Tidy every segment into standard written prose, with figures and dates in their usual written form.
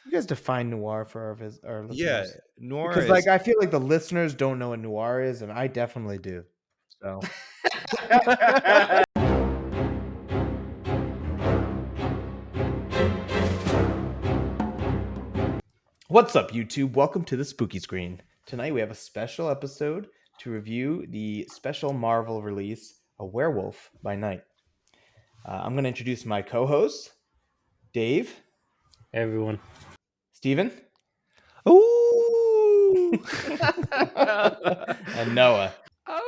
You guys define noir for our Yeah, listeners. noir Because, like, is I feel like the listeners don't know what noir is, and I definitely do. So what's up, YouTube? Welcome to the Spooky Screen. Tonight we have a special episode to review the special Marvel release, A Werewolf by Night. I'm going to introduce my co-hosts, Dave, Hey, everyone. Steven, ooh. and Noah. Oh!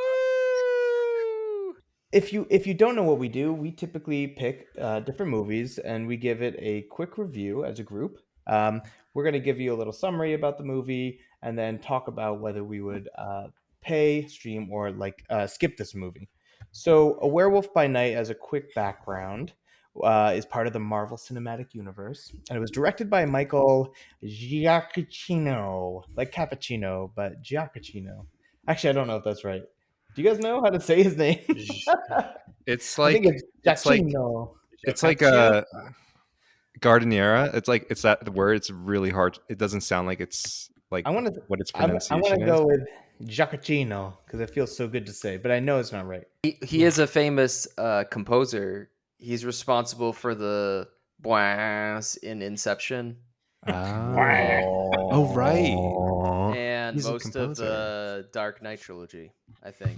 If you don't know what we do, we typically pick different movies and we give it a quick review as a group. We're going to give you a little summary about the movie and then talk about whether we would pay, stream, or skip this movie. So, A Werewolf by Night, as a quick background, is part of the Marvel Cinematic Universe, and it was directed by Michael Giacchino, like cappuccino, but Giacchino. Actually, I don't know if that's right. Do you guys know how to say his name? It's I think like it's it's like Giacchino. it's like a Gardeniera. It's like it's that the word. It's really hard. It doesn't sound like it's like I want to. what its I want to pronunciation is. go with Giacchino because it feels so good to say, but I know it's not right. He is a famous composer. He's responsible for the boings in Inception Oh right. and He's a most of composer. the Dark Knight trilogy, I think.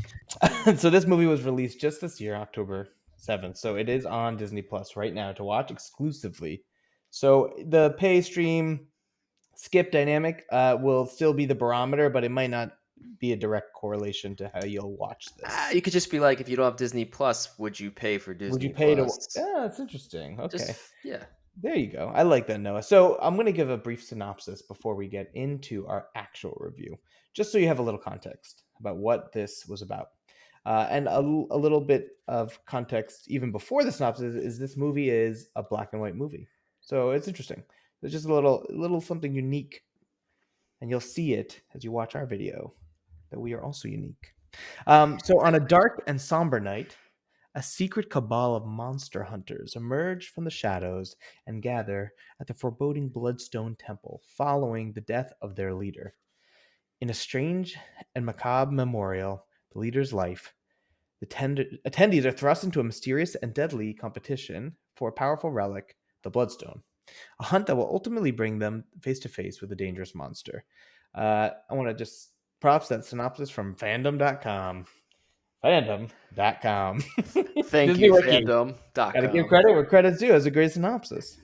So this movie was released just this year, October 7th. So it is on Disney Plus right now to watch exclusively. So the pay stream skip dynamic will still be the barometer, but it might not be a direct correlation to how you'll watch this. You could just be like, if you don't have Disney Plus, would you pay for Disney Would you pay to? Plus? Yeah, that's interesting. Okay. Yeah. There you go. I like that, Noah. So I'm going to give a brief synopsis before we get into our actual review, just so you have a little context about what this was about. And a little bit of context even before the synopsis is this movie is a black and white movie. So it's interesting. There's just a little something unique, and you'll see it as you watch our video, that we are also unique. So on a dark and somber night, a secret cabal of monster hunters emerge from the shadows and gather at the foreboding Bloodstone Temple following the death of their leader. In a strange and macabre memorial, the leader's life, the attendees are thrust into a mysterious and deadly competition for a powerful relic, the Bloodstone, a hunt that will ultimately bring them face to face with a dangerous monster. I want to just props that synopsis from fandom.com. Fandom.com. Thank Disney you, Wiki. fandom.com. Gotta give credit where credit's due. As a great synopsis.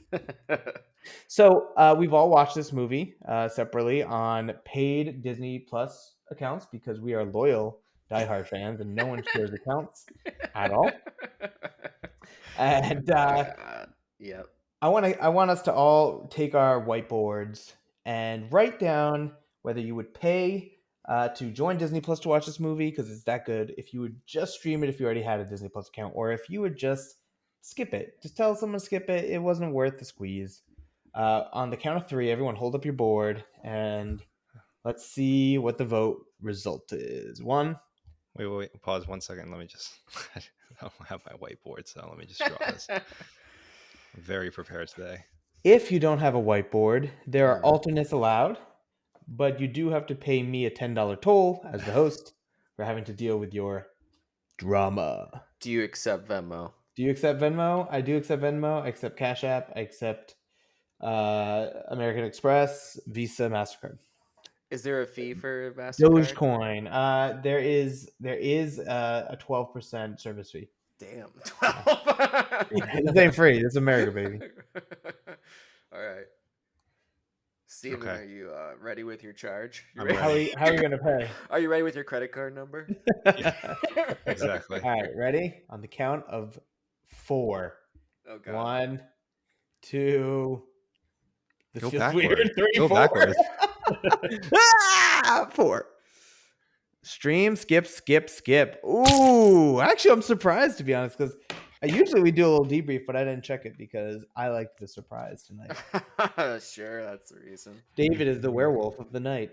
So we've all watched this movie separately on paid Disney Plus accounts because we are loyal diehard fans and no one shares accounts at all. And Yep. I want us to all take our whiteboards and write down whether you would pay to join Disney Plus to watch this movie because it's that good. If you would just stream it if you already had a Disney Plus account, or if you would just skip it, just tell someone to skip it. It wasn't worth the squeeze. On the count of three, everyone hold up your board and let's see what the vote result is. One. Wait. Pause 1 second. Let me just. I don't have my whiteboard, so let me just draw this. I'm very prepared today. If you don't have a whiteboard, there are alternates allowed, but you do have to pay me a $10 toll as the host for having to deal with your drama. Do you accept Venmo? Do you accept Venmo? I do accept Venmo. I accept Cash App. I accept American Express, Visa, MasterCard. Is there a fee for MasterCard? Dogecoin. There is a 12% service fee. Damn. 12. This ain't free. It's America, baby. All right. Steven, Okay. are you ready with your charge? I'm ready. How are you going to pay? Are you ready with your credit card number? Exactly. All right, ready? On the count of 4. Oh, God. 1, 2. This Go feels backward. weird. 3, Go 4. backwards. 4. Stream, skip. Ooh, actually, I'm surprised, to be honest, because usually we do a little debrief, but I didn't check it because I liked the surprise tonight. Sure, that's the reason. David is the werewolf of the night.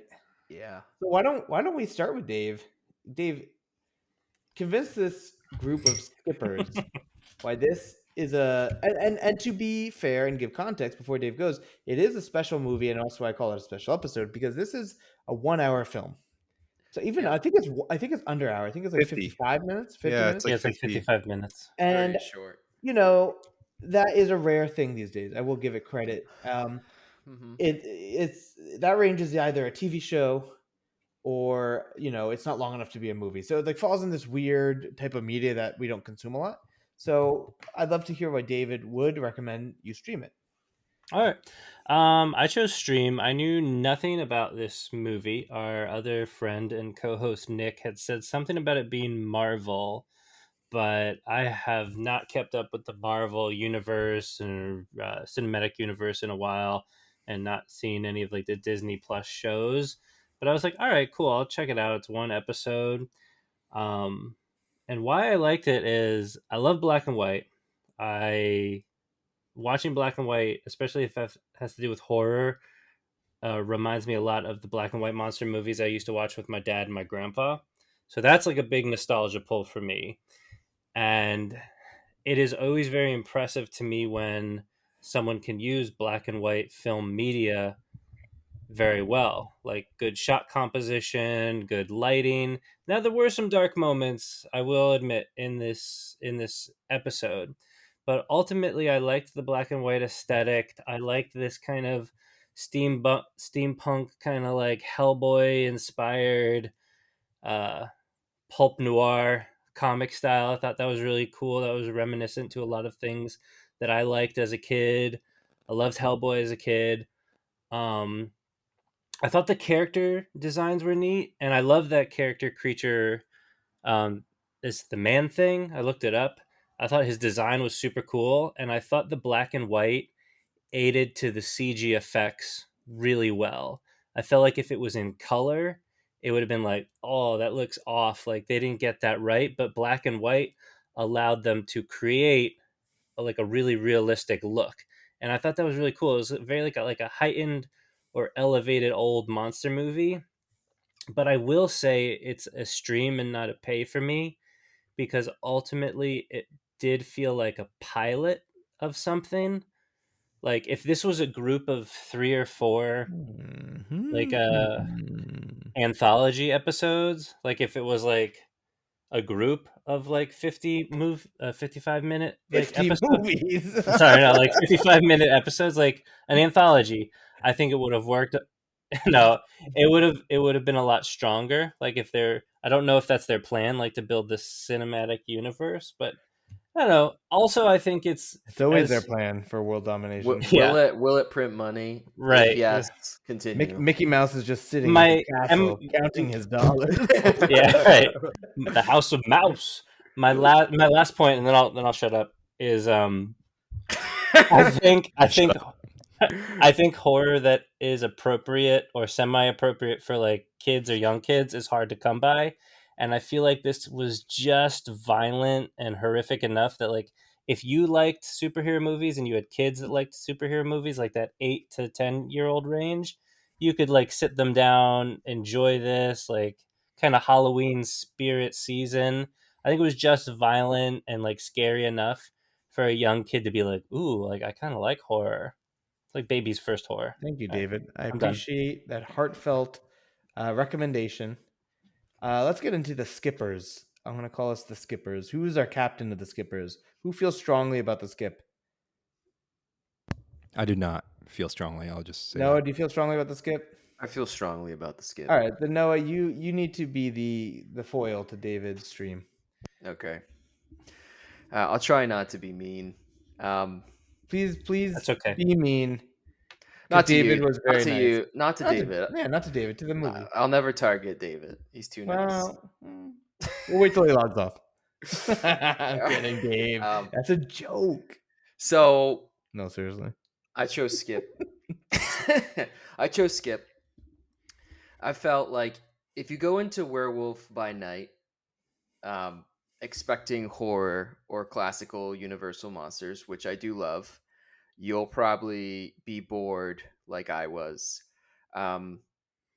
Yeah. So why don't we start with Dave? Dave, convince this group of skippers why this is a and to be fair and give context before Dave goes, it is a special movie, and also I call it a special episode because this is a 1 hour film. So even Yep. I think it's under hour. I think it's like 50. 55 minutes, 50 Yeah, it's minutes. like Yeah, it's like 50. 55 minutes. And Very short. you know, that is a rare thing these days. I will give it credit. Hmm. It's that ranges either a TV show or it's not long enough to be a movie. So it like falls in this weird type of media that we don't consume a lot. So I'd love to hear why David would recommend you stream it. All right. I chose Stream. I knew nothing about this movie. Our other friend and co-host Nick had said something about it being Marvel, but I have not kept up with the Marvel universe and cinematic universe in a while, and not seen any of like the Disney Plus shows. But I was like, all right, cool. I'll check it out. It's one episode. Um, and why I liked it is I love black and white. I watching black and white, especially if it has to do with horror, reminds me a lot of the black and white monster movies I used to watch with my dad and my grandpa. So that's like a big nostalgia pull for me. And it is always very impressive to me when someone can use black and white film media very well, like good shot composition, good lighting. Now there were some dark moments, I will admit, in this episode, but ultimately I liked the black and white aesthetic. I liked this kind of steampunk kind of like Hellboy inspired uh, pulp noir comic style. I thought that was really cool. That was reminiscent to a lot of things that I liked as a kid. I loved Hellboy as a kid. Um, I thought the character designs were neat, and I love that character creature. Um, is the man thing? I looked it up. I thought his design was super cool, and I thought the black and white aided to the CG effects really well. I felt like if it was in color, it would have been like, oh, that looks off. Like they didn't get that right. But black and white allowed them to create like a really realistic look, and I thought that was really cool. It was very like a heightened or elevated old monster movie. But I will say it's a stream and not a pay for me, because ultimately it did feel like a pilot of something. Like if this was a group of 3 or 4 like Mhm. anthology episodes, like if it was like a group of like 55-minute like 50 episodes. movies. Sorry, no, like 55-minute episodes, like an anthology. I think it would have worked. No, it would have been a lot stronger. Like if they're, I don't know if that's their plan, like to build this cinematic universe, but I don't know. Also, I think it's It's always their as plan for world domination. yeah, Will it print money? If right. yes, continue. Mickey Mouse is just sitting at the My castle counting his dollars. yeah, right. The House of Mouse. My last point, and then I'll shut up. Is I think Shut I think horror that is appropriate or semi-appropriate for like kids or young kids is hard to come by, and I feel like this was just violent and horrific enough that like if you liked superhero movies and you had kids that liked superhero movies, like that 8 to 10-year-old range, you could like sit them down, enjoy this like kind of Halloween spirit season. I think it was just violent and like scary enough for a young kid to be like, ooh, like I kind of like horror. It's like baby's first horror. Thank you, All right, David. I I'm done. appreciate that heartfelt recommendation. Let's get into the skippers. I'm going to call us the skippers. Who's our captain of the skippers? Who feels strongly about the skip? I do not feel strongly. I'll just say Noah, that. do you feel strongly about the skip? I feel strongly about the skip. All right, then Noah, you need to be the foil to David's stream. Okay. I'll try not to be mean. Um, Please That's okay. be mean. Because not to David you. was Not very to nice. you. Not to Not David. not to David, to the movie. I'll never target David. He's too nice. Well, we'll wait till he logs off. I'm kidding, Dave. Um, That's a joke. So No, seriously. I chose Skip. I chose Skip. I felt like if you go into Werewolf by Night, expecting horror or classical universal monsters, which I do love, you'll probably be bored like I was. Um,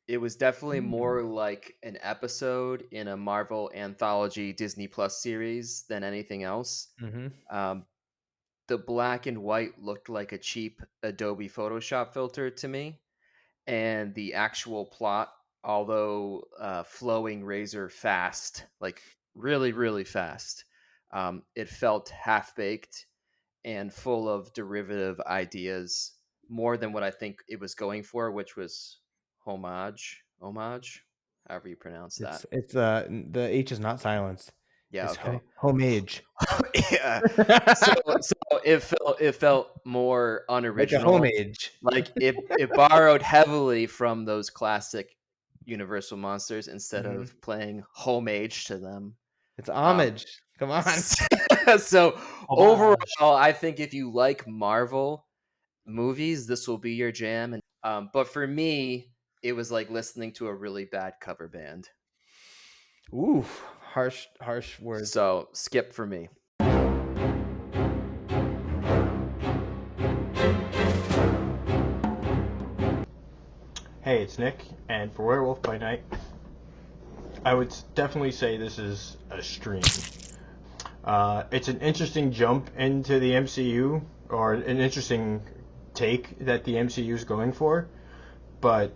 it was definitely more like an episode in a Marvel anthology Disney Plus series than anything else. Mm-hmm. Um, the black and white looked like a cheap Adobe Photoshop filter to me, and the actual plot, although flowing razor fast, like really, really fast, it felt half baked and full of derivative ideas more than what I think it was going for, which was homage, however you pronounce that. It's the H is not silenced. Yeah, It's okay. homage. Yeah. So it felt more Like a unoriginal. homage. Like it borrowed heavily from those classic Universal monsters instead Mhm. of playing homage to them. It's Um, homage. Come on. so overall, Homage. I think if you like Marvel movies, this will be your jam. And but for me, it was like listening to a really bad cover band. Oof, harsh words. So skip for me. Hey, it's Nick, and for Werewolf by Night, I would definitely say this is a stream. It's an interesting jump into the MCU, or an interesting take that the MCU is going for, but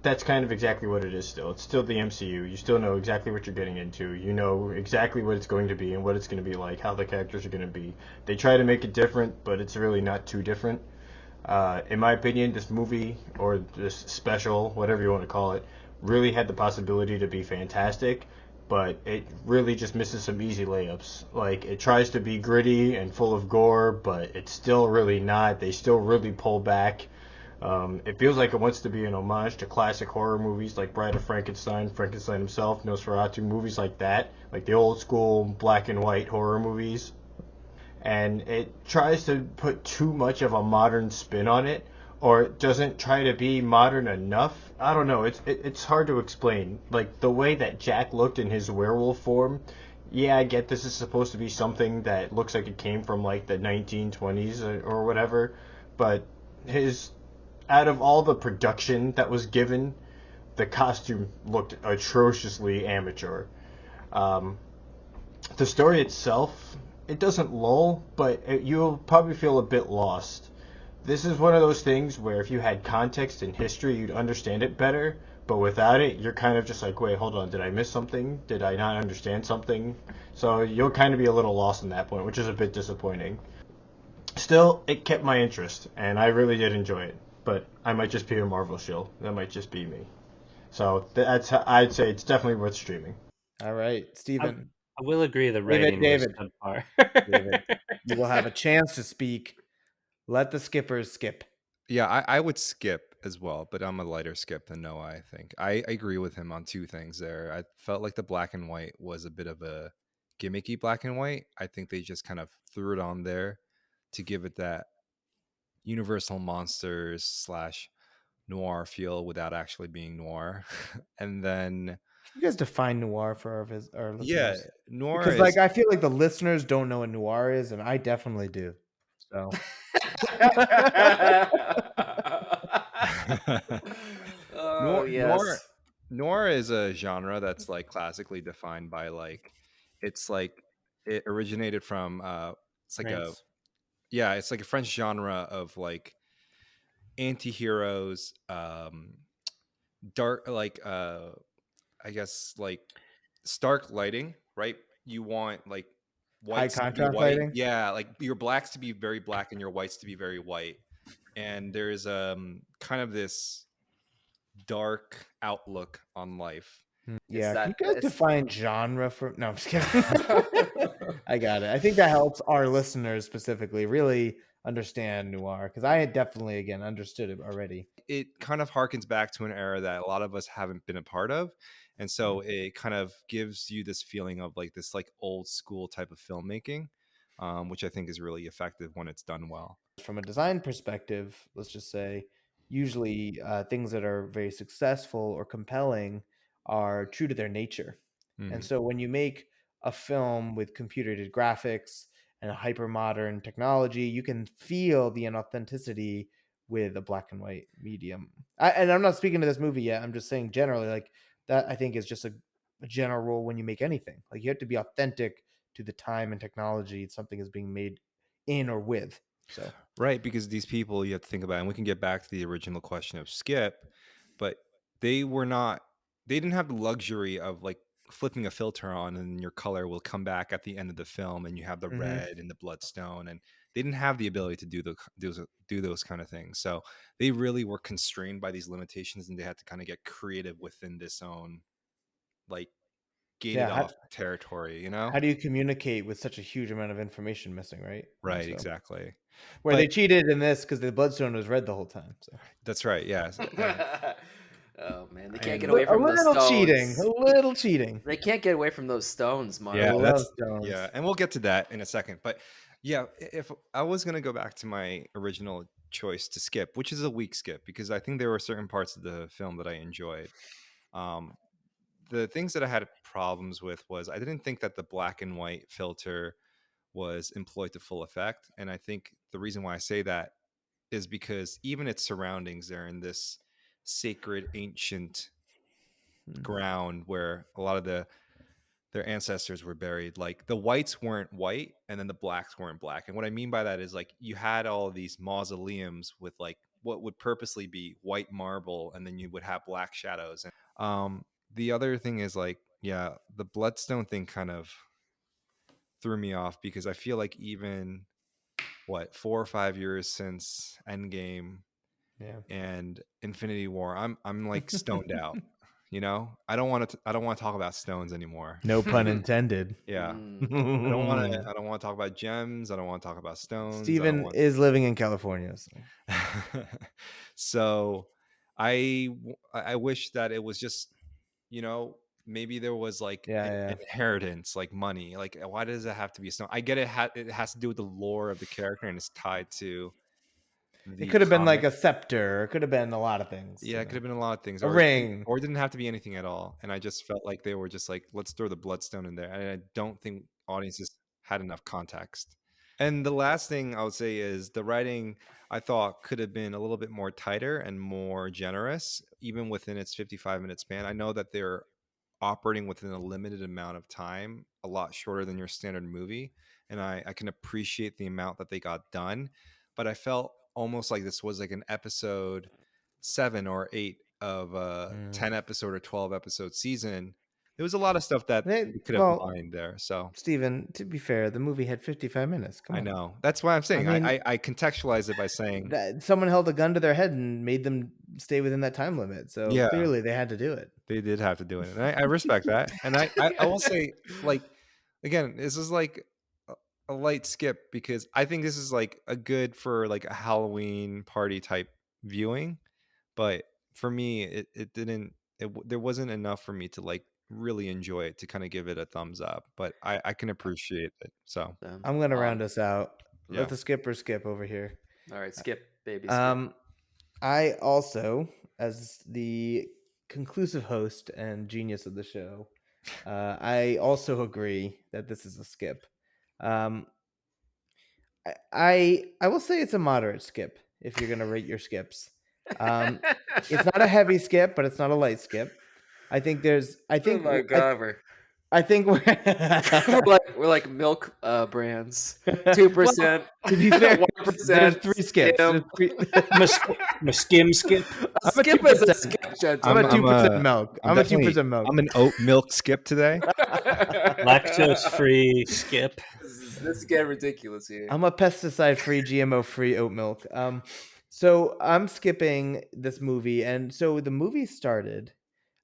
that's kind of exactly what it is still. It's still the MCU. You still know exactly what you're getting into. You know exactly what it's going to be and what it's going to be like, how the characters are going to be. They try to make it different, but it's really not too different. In my opinion, this movie, or this special, whatever you want to call it, really had the possibility to be fantastic, but it really just misses some easy layups. Like, it tries to be gritty and full of gore, but it's still really not. They still really pull back. It feels like it wants to be an homage to classic horror movies like Bride of Frankenstein, Frankenstein himself, Nosferatu, movies like that, like the old school black and white horror movies. And it tries to put too much of a modern spin on it, or it doesn't try to be modern enough. I don't know. It's hard to explain. Like the way that Jack looked in his werewolf form. Yeah, I get this is supposed to be something that looks like it came from like the 1920s or whatever, but his out of all the production that was given, the costume looked atrociously amateur. Um, the story itself, it doesn't lull, but you'll probably feel a bit lost. This is one of those things where if you had context and history, you'd understand it better, but without it, you're kind of just like, wait, hold on, did I miss something? Did I not understand something? So you'll kind of be a little lost in that point, which is a bit disappointing. Still, it kept my interest, and I really did enjoy it, but I might just be a Marvel shill. That might just be me. So that's how I'd say it's definitely worth streaming. All right, I, Stephen. I will agree the David, writing was David, subpar. David. You will have a chance to speak. Let the skippers skip. Yeah, I would skip as well, but I'm a lighter skip than Noah, I think. I agree with him on two things there. I felt like the black and white was a bit of a gimmicky black and white. I think they just kind of threw it on there to give it that Universal Monsters slash noir feel without actually being noir. And then, Can you guys define noir for our yeah, listeners? noir Because like is I feel like the listeners don't know what noir is, and I definitely do. So Oh noir, noir yes, noir is a genre that's like classically defined by like it's like it originated from it's like a France. yeah, it's like a French genre of like anti-heroes, dark like I guess like stark lighting, right? You want like high whites to be contrast white. lighting. Yeah, like your blacks to be very black and your whites to be very white. And there's kind of this dark outlook on life. is Yeah, can that you guys it's define genre for? No, I'm just kidding. I got it. I think that helps our listeners specifically really understand noir because I had definitely again understood it already. It kind of harkens back to an era that a lot of us haven't been a part of. And so it kind of gives you this feeling of like this like old school type of filmmaking, which I think is really effective when it's done well. From a design perspective, let's just say, usually things that are very successful or compelling are true to their nature. And Mhm. so when you make a film with computer-aided graphics and a hyper modern technology, you can feel the inauthenticity with a black and white medium. And I'm not speaking to this movie yet. I'm just saying generally, like that. I think is just a general rule when you make anything. Like you have to be authentic to the time and technology something is being made in or with. So Right, because these people you have to think about, and we can get back to the original question of Skip, but they were not, they didn't have the luxury of like flipping a filter on and your color will come back at the end of the film and you have the mhm. red and the bloodstone, and they didn't have the ability to do those kind of things. So they really were constrained by these limitations and they had to kind of get creative within this own like gated Yeah. off territory, you know? How do you communicate with such a huge amount of information missing, right? Right, So exactly. where they But cheated in this because the bloodstone was red the whole time. So that's right, yes. And Oh man, they can't get and away a from those little cheating, stones. a little cheating. They can't get away from those stones, I yeah, Marvel. love that's stones. yeah, and we'll get to that in a second. But yeah, if I was gonna go back to my original choice to skip, which is a weak skip, because I think there were certain parts of the film that I enjoyed. Um, the things that I had problems with was I didn't think that the black and white filter was employed to full effect, and I think the reason why I say that is because even its surroundings, they're in this sacred ancient Hmm. ground where a lot of their ancestors were buried. Like the whites weren't white and then the blacks weren't black. And what I mean by that is like you had all of these mausoleums with like what would purposely be white marble and then you would have black shadows. And the other thing is like, yeah, the bloodstone thing kind of threw me off because I feel like even what 4 or 5 years since Endgame Yeah. and Infinity War, I'm like stoned out. You know, I don't want to talk about stones anymore. No pun intended. Yeah, Mm. I don't want to talk about gems. I don't want to talk about stones. I don't Steven want. is living in California. So. So I wish that it was just, you know, maybe there was like Yeah, an yeah. inheritance, like money. Like why does it have to be a stone? I get it. It has to do with the lore of the character and it's tied to It the could have been like comic. a scepter. It could have been a lot of things. Yeah, You it could know, have been a lot of things, a ring. or it didn't have to be anything at all. And I just felt like they were just like, let's throw the bloodstone in there. And I don't think audiences had enough context. And the last thing I would say is the writing I thought could have been a little bit more tighter and more generous, even within its 55-minute span. I know that they're operating within a limited amount of time, a lot shorter than your standard movie. And I can appreciate the amount that they got done. But I felt almost like this was like an episode 7 or 8 of a Mm. 10 episode or 12 episode season. There was a lot of stuff that They, we could have well, mined there. So Steven, to be fair, the movie had 55 minutes. Come I on. know. That's why I'm I saying mean, I contextualize it by saying, that someone held a gun to their head and made them stay within that time limit. So yeah, clearly they had to do it. they did have to do it. And I respect that. And I will say, like, again, this is like a light skip because I think this is like a good for like a Halloween party type viewing. But for me, it didn't, there wasn't enough for me to like really enjoy it to kind of give it a thumbs up. But I can appreciate it. So, I'm gonna On. round us out. yeah. Let the skipper skip over here. All right, skip, baby, skip. I also, as the conclusive host and genius of the show, I also agree that this is a skip. Um, I will say it's a moderate skip if you're gonna rate your skips. It's not a heavy skip, but it's not a light skip. I think there's. I Oh think. my god, I think we're. we're like milk brands. 2%, To be fair, 1% there's 3 skips. skim. My skim skip. A I'm a skip is a 2%. skip, I'm a gentlemen. 2% milk. I'm a definitely, 2% milk. I'm an oat milk skip today. Lactose free skip. This is getting ridiculous here. I'm a pesticide-free, GMO-free oat milk. So I'm skipping this movie, and so the movie started,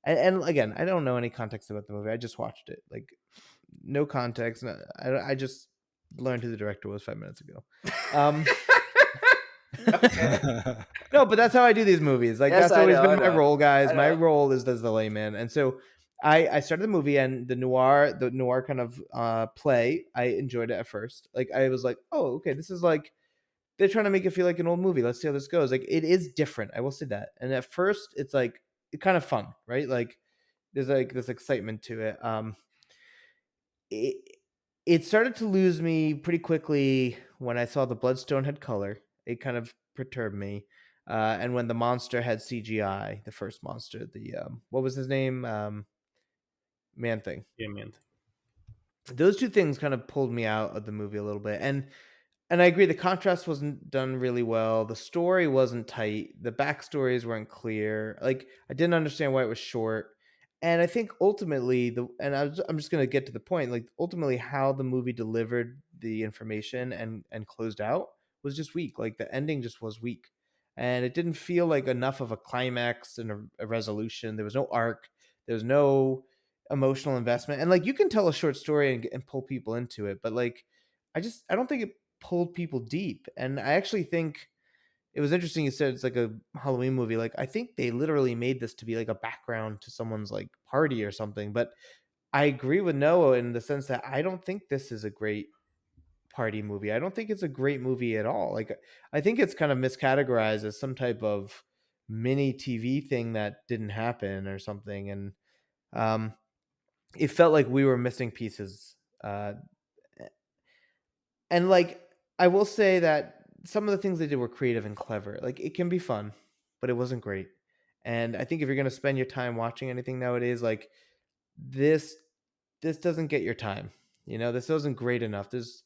and again, I don't know any context about the movie. I just watched it, like no context. I just learned who the director was 5 minutes ago. Okay. No, but that's how I do these movies. Like Yes, that's I always know, been I my know. role, guys. I My know. role is as the layman, and so I started the movie and the noir kind of play. I enjoyed it at first. Like I was like, oh, okay, this is like they're trying to make it feel like an old movie. Let's see how this goes. Like it is different. I will say that. And at first, it's like it kind of fun, right? Like there's like this excitement to it. It it started to lose me pretty quickly when I saw the bloodstone had color. It kind of perturbed me. And when the monster had CGI, the first monster, the what was his name? Man thing. Yeah, man. Those two things kind of pulled me out of the movie a little bit. And and I agree the contrast wasn't done really well. The story wasn't tight. The backstories weren't clear. Like I didn't understand why it was short. And I think ultimately I'm just gonna get to the point. Like ultimately, how the movie delivered the information and closed out was just weak. Like the ending just was weak, and it didn't feel like enough of a climax and a resolution. There was no arc. There was no emotional investment. And like you can tell a short story and pull people into it, but like I don't think it pulled people deep. And I actually think it was interesting you said it's like a Halloween movie. Like I think they literally made this to be like a background to someone's like party or something. But I agree with Noah in the sense that I don't think this is a great party movie. I don't think it's a great movie at all. Like I think it's kind of miscategorized as some type of mini TV thing that didn't happen or something. And um it felt like we were missing pieces. And like I will say that some of the things they did were creative and clever. Like it can be fun, but it wasn't great. And I think if you're going to spend your time watching anything nowadays, like this this doesn't get your time. This wasn't great enough. There's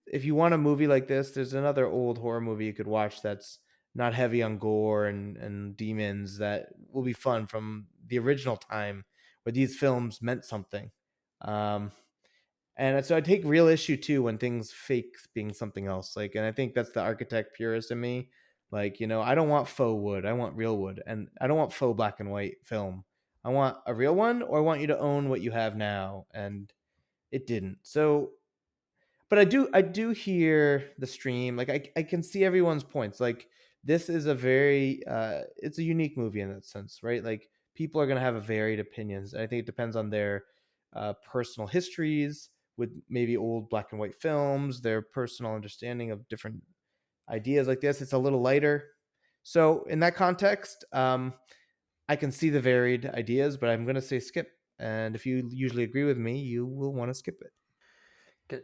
If you want a movie like this, there's another old horror movie you could watch that's not heavy on gore and demons that will be fun from the original time where these films meant something. Um, and so I take real issue too when things fake being something else. Like, and I think that's the architect purist in me. Like, I don't want faux wood. I want real wood, and I don't want faux black and white film. I want a real one, or I want you to own what you have now. And it didn't. So, but I do hear the stream. Like, I can see everyone's points. Like, this is a very it's a unique movie in that sense, right? Like, people are gonna have a varied opinions. And I think it depends on their personal histories with maybe old black and white films, their personal understanding of different ideas like this. It's a little lighter. So in that context, I can see the varied ideas, but I'm going to say skip. And if you usually agree with me, you will want to skip it.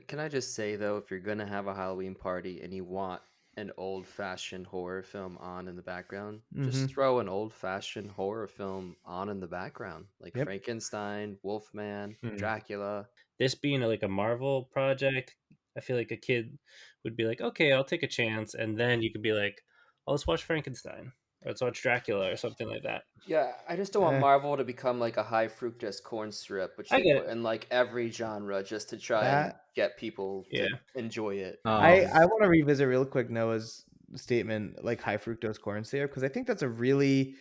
Can I just say though, if you're gonna have a Halloween party and you want an old-fashioned horror film on in the background, just Mm-hmm. throw an old-fashioned horror film on in the background, like Yep. Frankenstein, Wolfman, Hmm. Dracula. This being like a Marvel project, I feel like a kid would be like, okay, I'll take a chance. And then you could be like, oh, let's watch Frankenstein or let's watch Dracula or something like that. Yeah, I just don't want Eh, Marvel to become like a high fructose corn syrup, which I they get put it. in like every genre just to try and that get people Yeah. to enjoy it. I want to revisit real quick Noah's statement, like high fructose corn syrup, because I think that's a really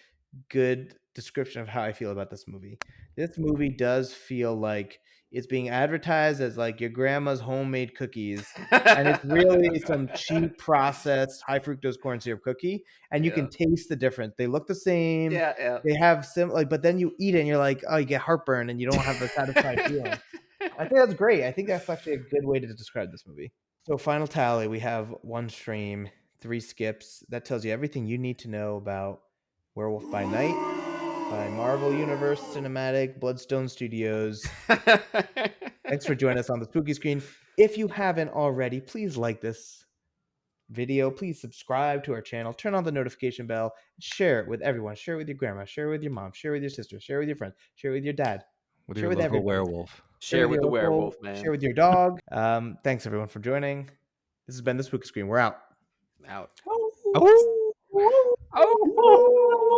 good description of how I feel about this movie. This movie does feel like it's being advertised as like your grandma's homemade cookies, and it's really some cheap processed high fructose corn syrup cookie, and you Yeah. can taste the difference. They look the same. Yeah, yeah. They have like, but then you eat it and you're like, oh, you get heartburn and you don't have a satisfied feeling. I think that's great. I think that's actually a good way to describe this movie. So, final tally, we have one stream, 3 skips. That tells you everything you need to know about Werewolf by Night by Marvel Universe Cinematic Bloodstone Studios. Thanks for joining us on the spooky screen. If you haven't already, please like this video. Please subscribe to our channel. Turn on the notification bell. Share it with everyone. Share it with your grandma. Share it with your mom. Share it with your sister. Share it with your friends. Share it with your dad. With Share your it with local everybody. werewolf. Share Share with with your the local. werewolf, man. Share with your dog. Thanks everyone for joining. This has been the spooky screen. We're out. Out. Oh. Oh.